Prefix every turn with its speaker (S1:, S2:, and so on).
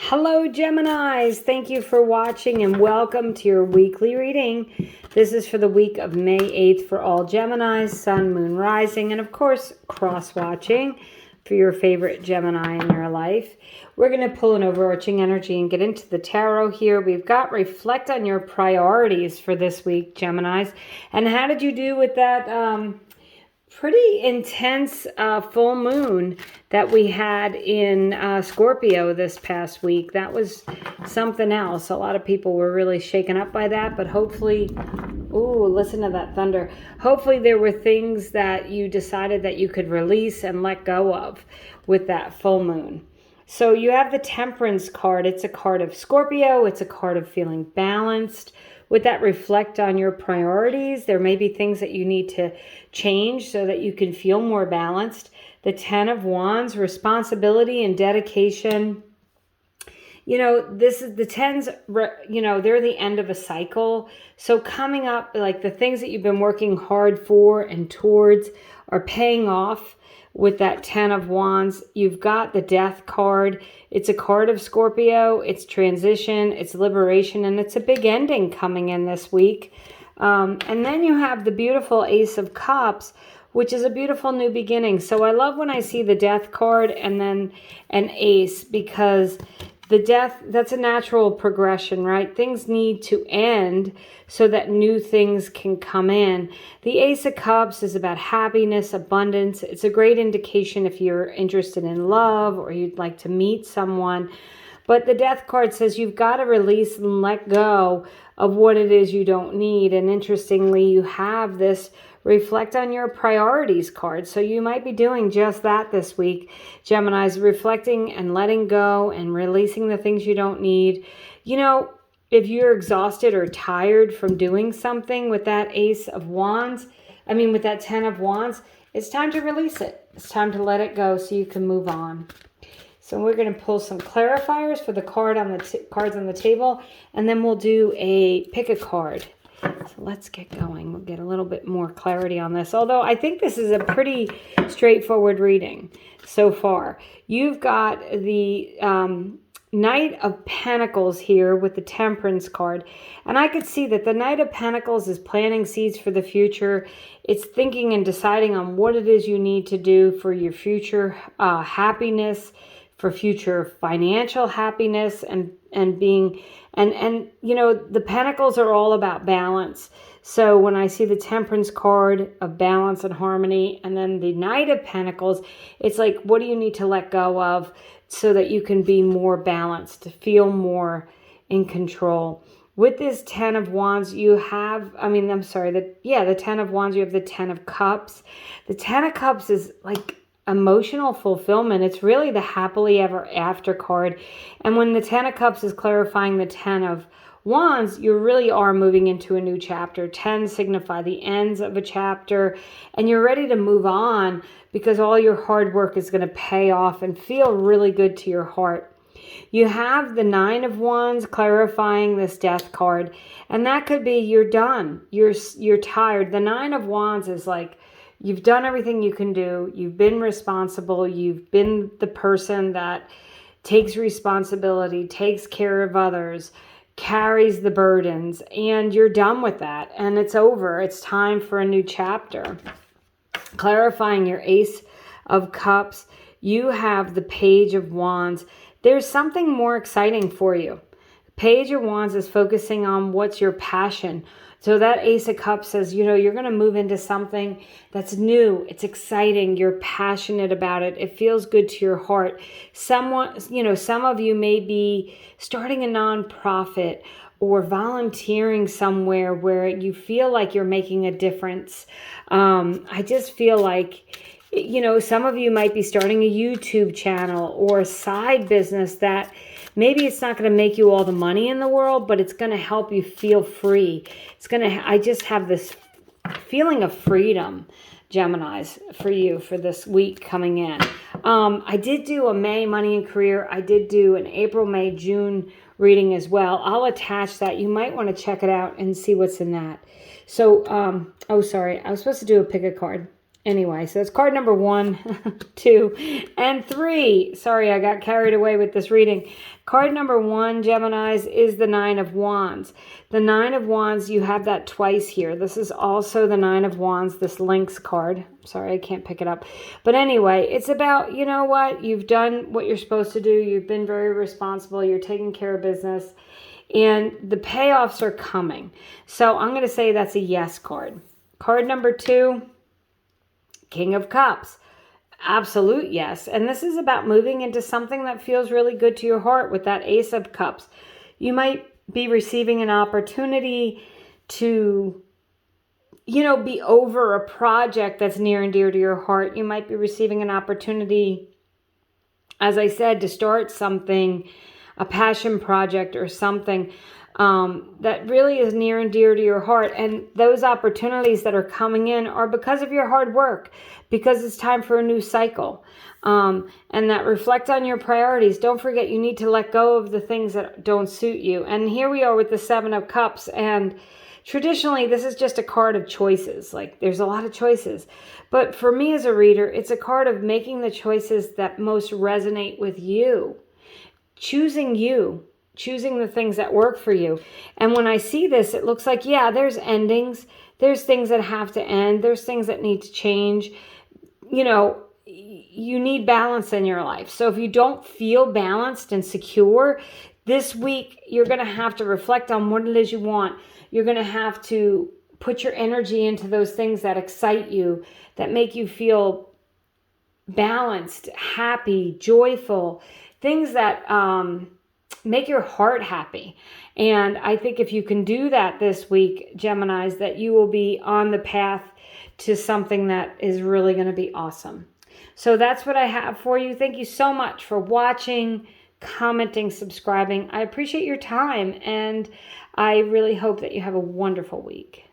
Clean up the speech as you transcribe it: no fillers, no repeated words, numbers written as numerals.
S1: Hello, Geminis. Thank you for watching and welcome to your weekly reading. This is for the week of May 8th for all Geminis, Sun, Moon, Rising, and of course, cross-watching for your favorite Gemini in your life. We're going to pull an overarching energy and get into the tarot here. We've got reflect on your priorities for this week, Geminis. And how did you do with that pretty intense full moon that we had in Scorpio this past week? That was something else. A lot of people were really shaken up by that, but hopefully, ooh, listen to that thunder. Hopefully there were things that you decided that you could release and let go of with that full moon. So you have the Temperance card. It's a card of Scorpio. It's a card of feeling balanced. With that, reflect on your priorities. There may be things that you need to change so that you can feel more balanced. The Ten of Wands, responsibility and dedication. You know, this is the tens, you know, they're the end of a cycle. So coming up, like the things that you've been working hard for and towards are paying off. With that Ten of Wands, you've got the Death card. It's a card of Scorpio. It's transition, it's liberation, and it's a big ending coming in this week. And then you have the beautiful Ace of Cups, which is a beautiful new beginning. So I love when I see the Death card and then an Ace, because the death, that's a natural progression, right? Things need to end so that new things can come in. The Ace of Cups is about happiness, abundance. It's a great indication if you're interested in love or you'd like to meet someone. But the Death card says you've got to release and let go of what it is you don't need. And interestingly, you have this reflect on your priorities card. So you might be doing just that this week, Geminis, reflecting and letting go and releasing the things you don't need. You know, if you're exhausted or tired from doing something with that Ace of Wands, with that Ten of Wands, it's time to release it. It's time to let it go so you can move on. So we're going to pull some clarifiers for the card on the cards on the table, and then we'll do a pick a card. So let's get going. We'll get a little bit more clarity on this. Although I think this is a pretty straightforward reading so far. You've got the Knight of Pentacles here with the Temperance card. And I could see that the Knight of Pentacles is planting seeds for the future. It's thinking and deciding on what it is you need to do for your future happiness, for future financial happiness, and being, and you know, the Pentacles are all about balance. So when I see the Temperance card of balance and harmony, and then the Knight of Pentacles, it's like, what do you need to let go of so that you can be more balanced, to feel more in control? With this Ten of Wands, you have, the Ten of Wands, you have the Ten of Cups. The Ten of Cups is like emotional fulfillment. It's really the happily ever after card. And when the Ten of Cups is clarifying the Ten of Wands, you really are moving into a new chapter. 10 signify the ends of a chapter, and you're ready to move on because all your hard work is going to pay off and feel really good to your heart. You have the Nine of Wands clarifying this Death card, and that could be you're done. You're tired. The Nine of Wands is like, you've done everything you can do. You've been responsible. You've been the person that takes responsibility, takes care of others, carries the burdens, and you're done with that. And it's over. It's time for a new chapter. Clarifying your Ace of Cups, you have the Page of Wands. There's something more exciting for you. Page of Wands is focusing on what's your passion. So that Ace of Cups says, you know, you're going to move into something that's new. It's exciting. You're passionate about it. It feels good to your heart. Some of you may be starting a nonprofit or volunteering somewhere where you feel like you're making a difference. I just feel like, you know, some of you might be starting a YouTube channel or a side business that maybe it's not going to make you all the money in the world, but it's going to help you feel free. I just have this feeling of freedom, Geminis, for you for this week coming in. I did do a May Money and Career. I did do an April, May, June reading as well. I'll attach that. You might want to check it out and see what's in that. So, I was supposed to do a pick a card. Anyway, so it's card number 1, 2, and 3. Sorry, I got carried away with this reading. Card number 1, Geminis, is the 9 of Wands. The 9 of Wands, you have that twice here. This is also the 9 of Wands, this Lynx card. Sorry, I can't pick it up. But anyway, it's about, you know what? You've done what you're supposed to do. You've been very responsible. You're taking care of business. And the payoffs are coming. So I'm going to say that's a yes card. Card number 2, King of Cups. Absolute yes. And this is about moving into something that feels really good to your heart with that Ace of Cups. You might be receiving an opportunity to, be over a project that's near and dear to your heart. You might be receiving an opportunity, as I said, to start something, a passion project or something that really is near and dear to your heart. And those opportunities that are coming in are because of your hard work, because it's time for a new cycle. And that reflect on your priorities. Don't forget, you need to let go of the things that don't suit you. And here we are with the 7 of Cups. And traditionally, this is just a card of choices. Like, there's a lot of choices. But for me as a reader, it's a card of making the choices that most resonate with you. Choosing the things that work for you. And when I see this, it looks like, yeah, there's endings. There's things that have to end. There's things that need to change. You need balance in your life. So if you don't feel balanced and secure, this week, you're going to have to reflect on what it is you want. You're going to have to put your energy into those things that excite you, that make you feel balanced, happy, joyful, things that make your heart happy. And I think if you can do that this week, Geminis, that you will be on the path to something that is really going to be awesome. So that's what I have for you. Thank you so much for watching, commenting, subscribing. I appreciate your time, and I really hope that you have a wonderful week.